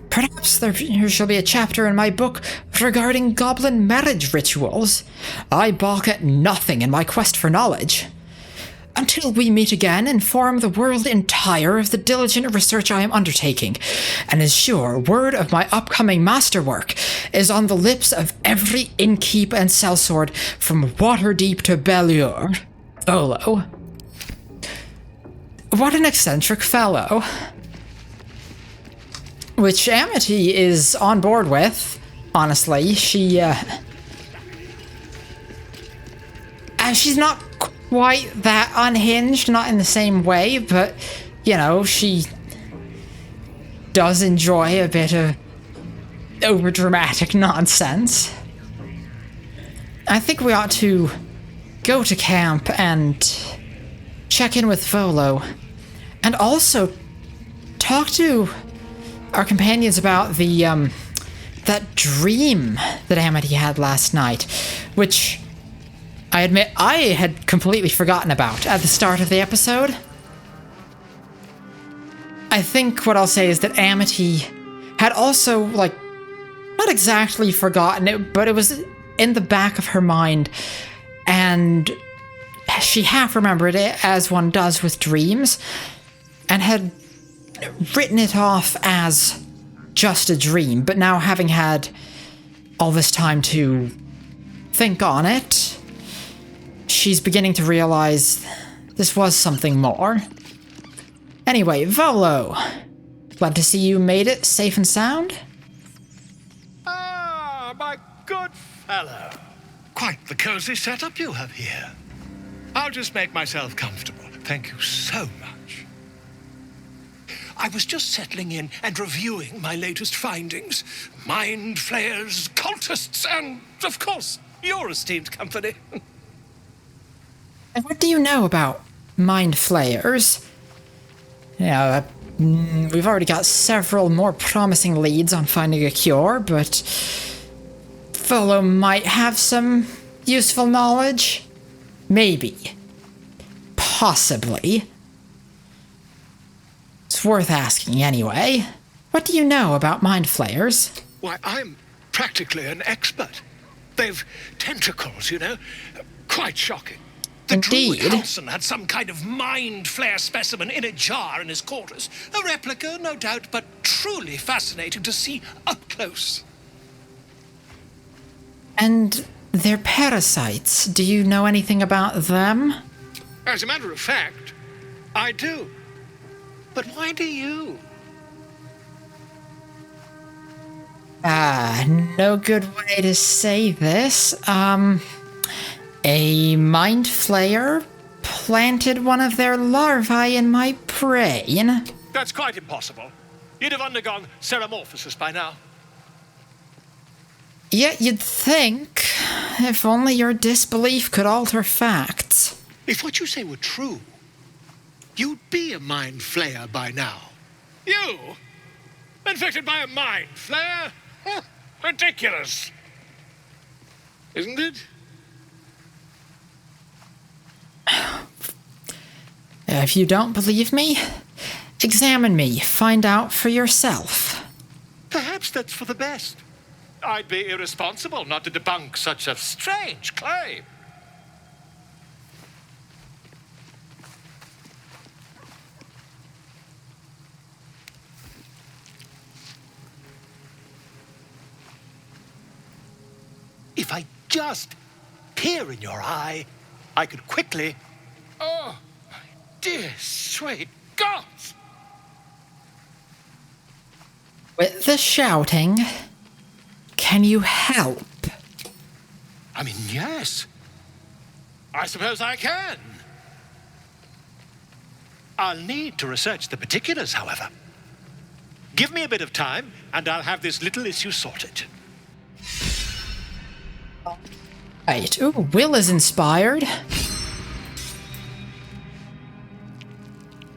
Perhaps there shall be a chapter in my book regarding goblin marriage rituals. I balk at nothing in my quest for knowledge. Until we meet again, inform the world entire of the diligent research I am undertaking, and as sure word of my upcoming masterwork is on the lips of every innkeep and sellsword from Waterdeep to Baldur. Volo. What an eccentric fellow. Which Amity is on board with, honestly. She's not quite that unhinged, not in the same way, but, you know, she does enjoy a bit of overdramatic nonsense. I think we ought to go to camp and check in with Volo, and also talk to our companions about the, that dream that Amity had last night, which I admit I had completely forgotten about at the start of the episode. I think what I'll say is that Amity had also, like, not exactly forgotten it, but it was in the back of her mind, and she half remembered it, as one does with dreams, and had written it off as just a dream, but now having had all this time to think on it, she's beginning to realize this was something more. Anyway, Volo, glad to see you made it safe and sound. Ah, my good fellow. Quite the cozy setup you have here. I'll just make myself comfortable. Thank you so much. I was just settling in and reviewing my latest findings. Mind flayers, cultists, and, of course, your esteemed company. And what do you know about mind flayers? Yeah, we've already got several more promising leads on finding a cure, but Volo might have some useful knowledge. Maybe. Possibly. It's worth asking anyway. What do you know about mind flayers? Why, I'm practically an expert. They've tentacles, you know? Quite shocking. The druid Halsin had some kind of mind flare specimen in a jar in his quarters. A replica, no doubt, but truly fascinating to see up close. And their parasites, do you know anything about them? As a matter of fact, I do. But why do you? No good way to say this. A mind flayer planted one of their larvae in my brain. That's quite impossible. You'd have undergone ceramorphosis by now. Yet you'd think, if only your disbelief could alter facts. If what you say were true, you'd be a mind flayer by now. You? Infected by a mind flayer? Ridiculous. Isn't it? If you don't believe me, examine me. Find out for yourself. Perhaps that's for the best. I'd be irresponsible not to debunk such a strange claim. If I just peer in your eye, I could quickly... Oh, my dear, sweet gods! With the shouting, can you help? I mean, yes. I suppose I can. I'll need to research the particulars, however. Give me a bit of time, and I'll have this little issue sorted. Right. Ooh, Will is inspired.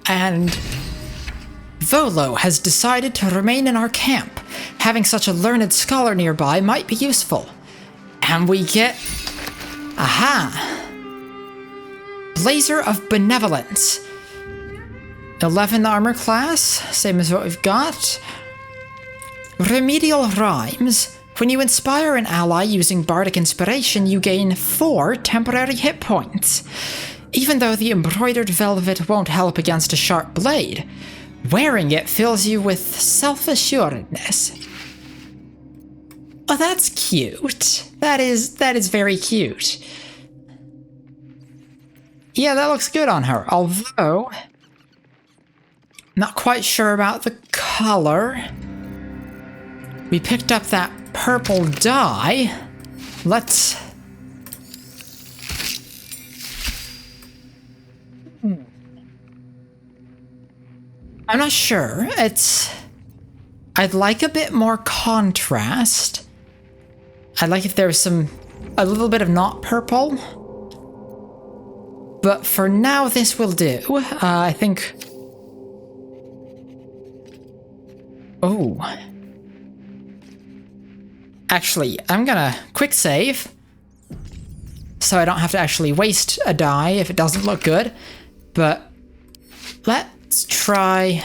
And Volo has decided to remain in our camp. Having such a learned scholar nearby might be useful. And we get... Aha! Blazer of Benevolence. 11 armor class, same as what we've got. Remedial Rhymes. When you inspire an ally using Bardic Inspiration, you gain 4 temporary hit points. Even though the embroidered velvet won't help against a sharp blade, wearing it fills you with self-assuredness. Oh, that's cute. That is very cute. Yeah, that looks good on her, although... not quite sure about the color. We picked up that purple dye. Let's... I'm not sure. I'd like a bit more contrast. I'd like if there was a little bit of not purple. But for now, this will do. I think... Oh. Actually, I'm gonna quick save. So I don't have to actually waste a die if it doesn't look good. But let's try...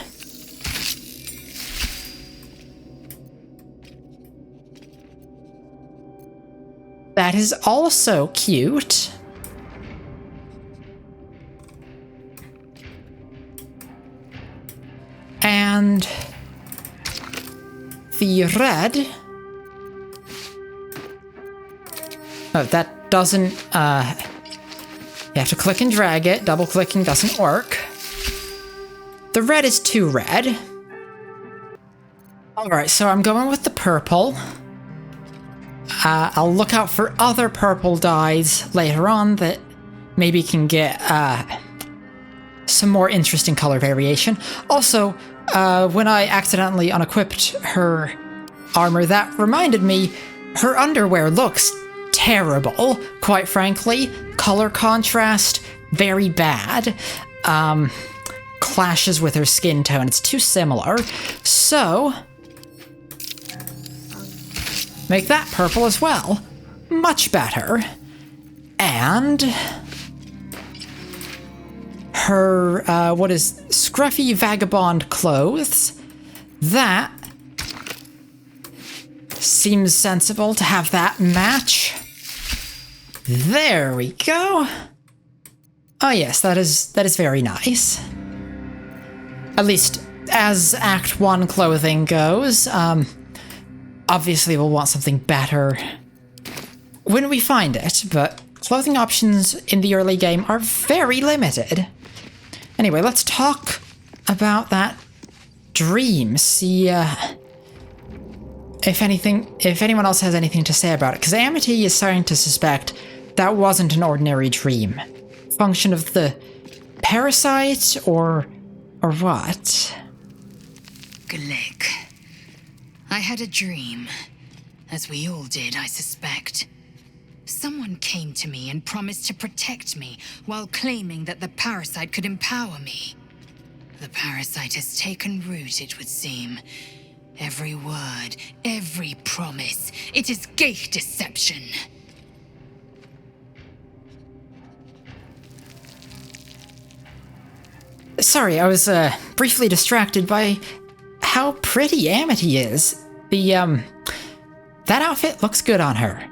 That is also cute. And the red... Oh, that doesn't, you have to click and drag it. Double clicking doesn't work. The red is too red. Alright, so I'm going with the purple. I'll look out for other purple dyes later on that maybe can get, some more interesting color variation. Also, when I accidentally unequipped her armor, that reminded me her underwear looks terrible, quite frankly. Color contrast, very bad. Clashes with her skin tone. It's too similar. So, make that purple as well. Much better. And her, scruffy vagabond clothes. That seems sensible to have that match. There we go. Oh yes, that is very nice. At least as Act 1 clothing goes. Obviously we'll want something better when we find it, but clothing options in the early game are very limited. Anyway, let's talk about that dream. See if anyone else has anything to say about it, because Amity is starting to suspect that wasn't an ordinary dream. Function of the parasite, or what? Glick. I had a dream, as we all did, I suspect. Someone came to me and promised to protect me, while claiming that the parasite could empower me. The parasite has taken root, it would seem. Every word, every promise, it is gate deception. Sorry, I was briefly distracted by how pretty Amity is. That outfit looks good on her.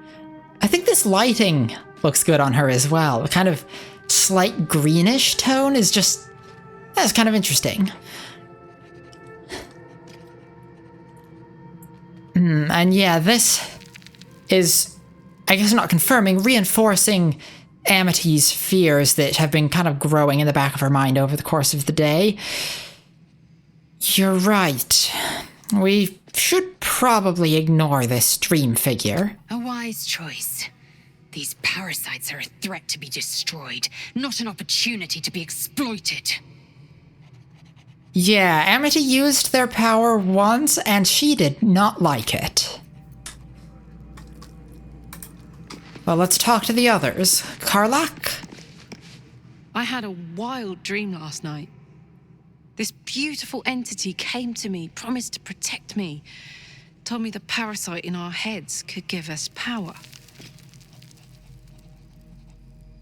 I think this lighting looks good on her as well. The kind of slight greenish tone is that's kind of interesting. And yeah, this is, I guess not confirming, reinforcing Amity's fears that have been kind of growing in the back of her mind over the course of the day. You're right. We should probably ignore this dream figure. A wise choice. These parasites are a threat to be destroyed, not an opportunity to be exploited. Yeah, Amity used their power once, and she did not like it. Well, let's talk to the others. Karlach? I had a wild dream last night. This beautiful entity came to me, promised to protect me, told me the parasite in our heads could give us power.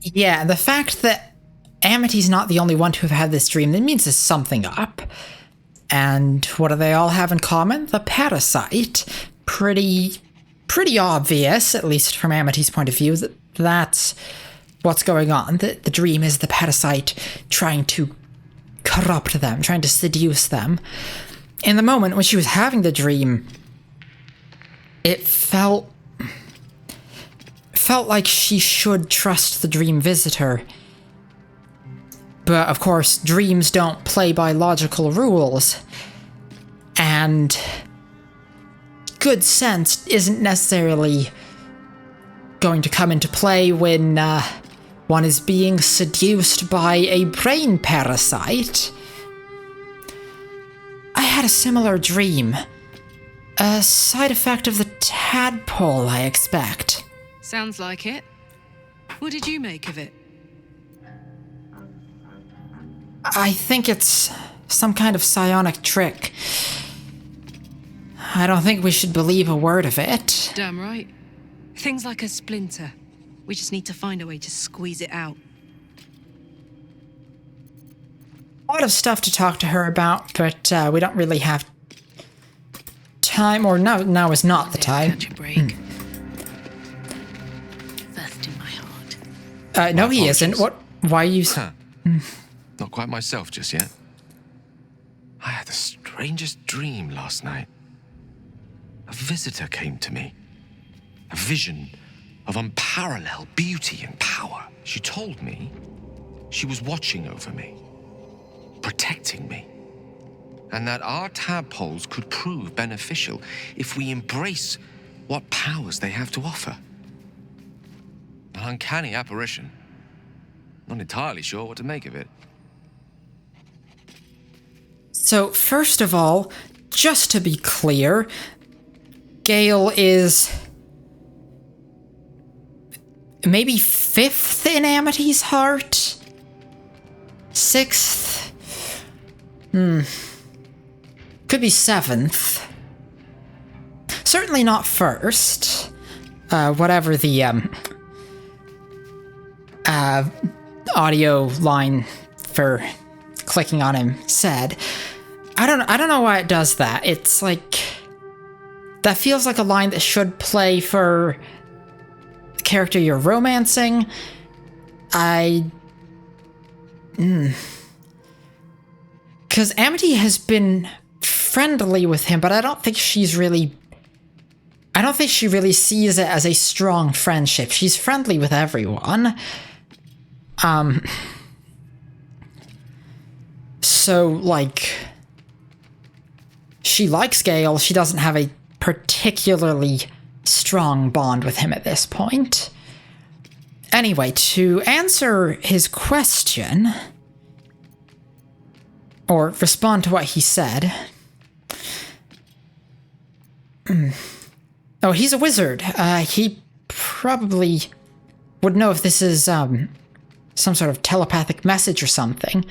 Yeah, the fact that Amity's not the only one to have had this dream, that means there's something up. And what do they all have in common? The parasite. Pretty obvious, at least from Amity's point of view, that that's what's going on. The dream is the parasite trying to corrupt them, trying to seduce them. In the moment when she was having the dream, it felt like she should trust the dream visitor. But of course, dreams don't play by logical rules. And good sense isn't necessarily going to come into play when one is being seduced by a brain parasite. I had a similar dream. A side effect of the tadpole, I expect. Sounds like it. What did you make of it? I think it's some kind of psionic trick. I don't think we should believe a word of it. Damn right. Things like a splinter. We just need to find a way to squeeze it out. A lot of stuff to talk to her about, but we don't really have time, or now is not the time. Catch a break. Thirst in my heart. No, he isn't. What? Why are you... Not quite myself just yet. I had the strangest dream last night. A visitor came to me. A vision of unparalleled beauty and power. She told me she was watching over me, protecting me, and that our tadpoles could prove beneficial if we embrace what powers they have to offer. An uncanny apparition. Not entirely sure what to make of it. So, first of all, just to be clear, Gale is maybe 5th in Amity's heart? 6th? Could be 7th. Certainly not 1st. Whatever the audio line for clicking on him said. I don't know why it does that. It's like that feels like a line that should play for the character you're romancing. Because Amity has been friendly with him, but I don't think she really sees it as a strong friendship. She's friendly with everyone. So, like, she likes Gale. She doesn't have a particularly strong bond with him at this point. Anyway, to answer his question, or respond to what he said. Oh, he's a wizard. He probably would know if this is, some sort of telepathic message or something.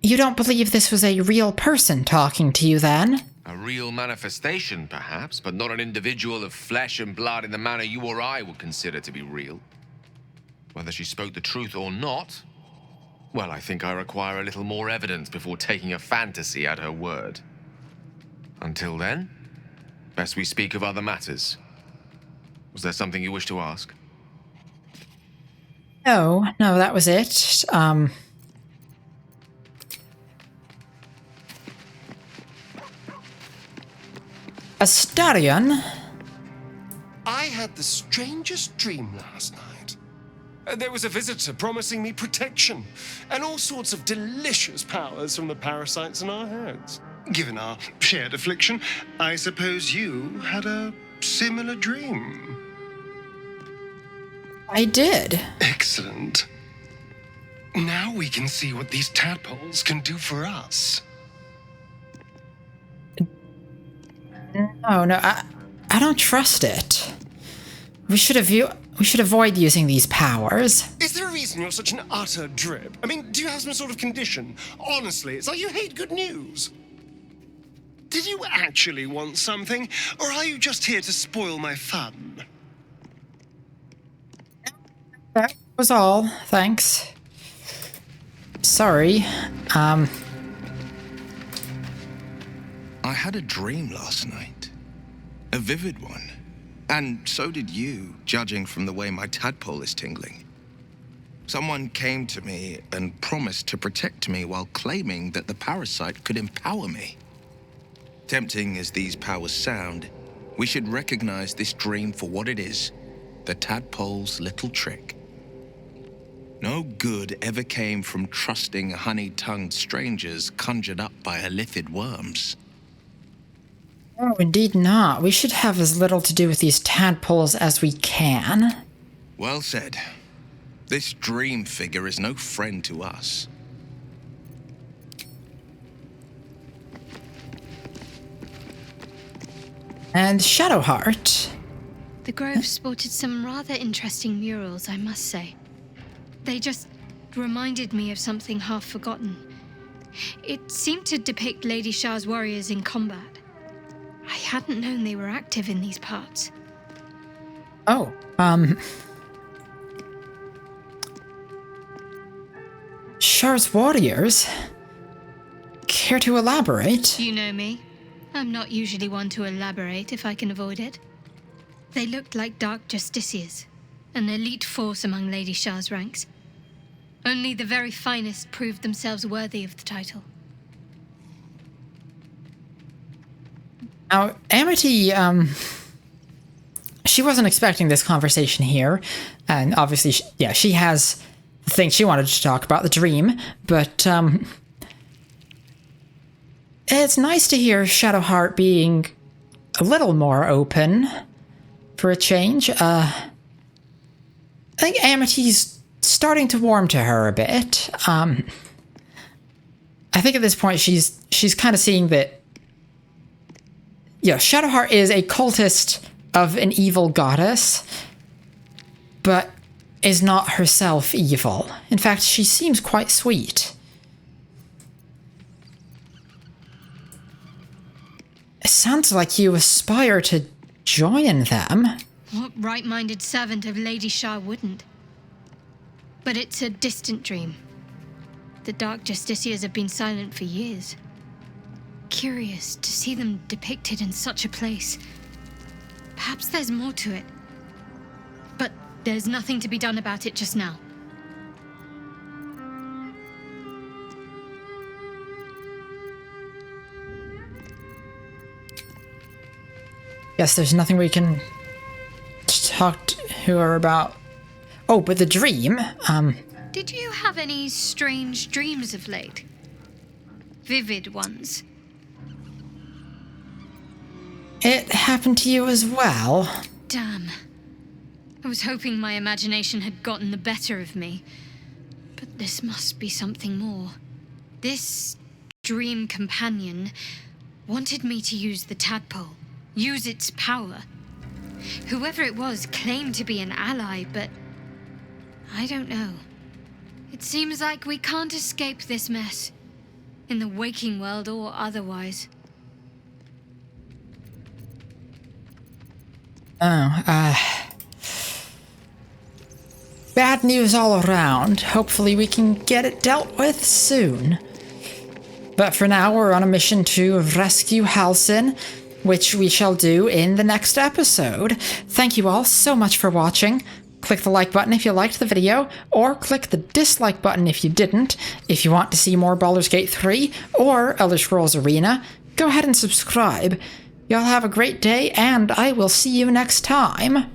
You don't believe this was a real person talking to you, then? A real manifestation, perhaps, but not an individual of flesh and blood in the manner you or I would consider to be real. Whether she spoke the truth or not, well, I think I require a little more evidence before taking a fantasy at her word. Until then, best we speak of other matters. Was there something you wish to ask? No, that was it. Astarion? I had the strangest dream last night. There was a visitor promising me protection and all sorts of delicious powers from the parasites in our heads. Given our shared affliction, I suppose you had a similar dream. I did. Excellent. Now we can see what these tadpoles can do for us. No, I don't trust it. We should avoid using these powers. Is there a reason you're such an utter drip? I mean, do you have some sort of condition? Honestly, it's like you hate good news. Did you actually want something, or are you just here to spoil my fun? That was all, thanks. Sorry, I had a dream last night. A vivid one. And so did you, judging from the way my tadpole is tingling. Someone came to me and promised to protect me while claiming that the parasite could empower me. Tempting as these powers sound, we should recognize this dream for what it is, the tadpole's little trick. No good ever came from trusting honey-tongued strangers conjured up by illithid worms. No, indeed not. We should have as little to do with these tadpoles as we can. Well said. This dream figure is no friend to us. And Shadowheart. The Grove sported some rather interesting murals, I must say. They just reminded me of something half forgotten. It seemed to depict Lady Shah's warriors in combat. I hadn't known they were active in these parts. Oh, Shah's warriors? Care to elaborate? You know me. I'm not usually one to elaborate if I can avoid it. They looked like dark justiciars, an elite force among Lady Shah's ranks. Only the very finest proved themselves worthy of the title. Now, Amity, she wasn't expecting this conversation here, and obviously, she has the thing she wanted to talk about, the dream, but, it's nice to hear Shadowheart being a little more open for a change. I think Amity's starting to warm to her a bit. I think at this point she's kind of seeing that, yeah, Shadowheart is a cultist of an evil goddess, but is not herself evil. In fact, she seems quite sweet. It sounds like you aspire to join them. What right-minded servant of Lady Shah wouldn't? But it's a distant dream. The Dark Justiciars have been silent for years. Curious to see them depicted in such a place. Perhaps there's more to it. But there's nothing to be done about it just now. Yes, there's nothing we can talk to her about. Oh, but the dream, Did you have any strange dreams of late? Vivid ones? It happened to you as well. Damn. I was hoping my imagination had gotten the better of me. But this must be something more. This dream companion wanted me to use the tadpole. Use its power. Whoever it was claimed to be an ally, but I don't know. It seems like we can't escape this mess. In the waking world or otherwise. Bad news all around. Hopefully we can get it dealt with soon. But for now, we're on a mission to rescue Halsin, which we shall do in the next episode. Thank you all so much for watching. Click the like button if you liked the video, or click the dislike button if you didn't. If you want to see more Baldur's Gate 3 or Elder Scrolls Arena, go ahead and subscribe. Y'all have a great day, and I will see you next time.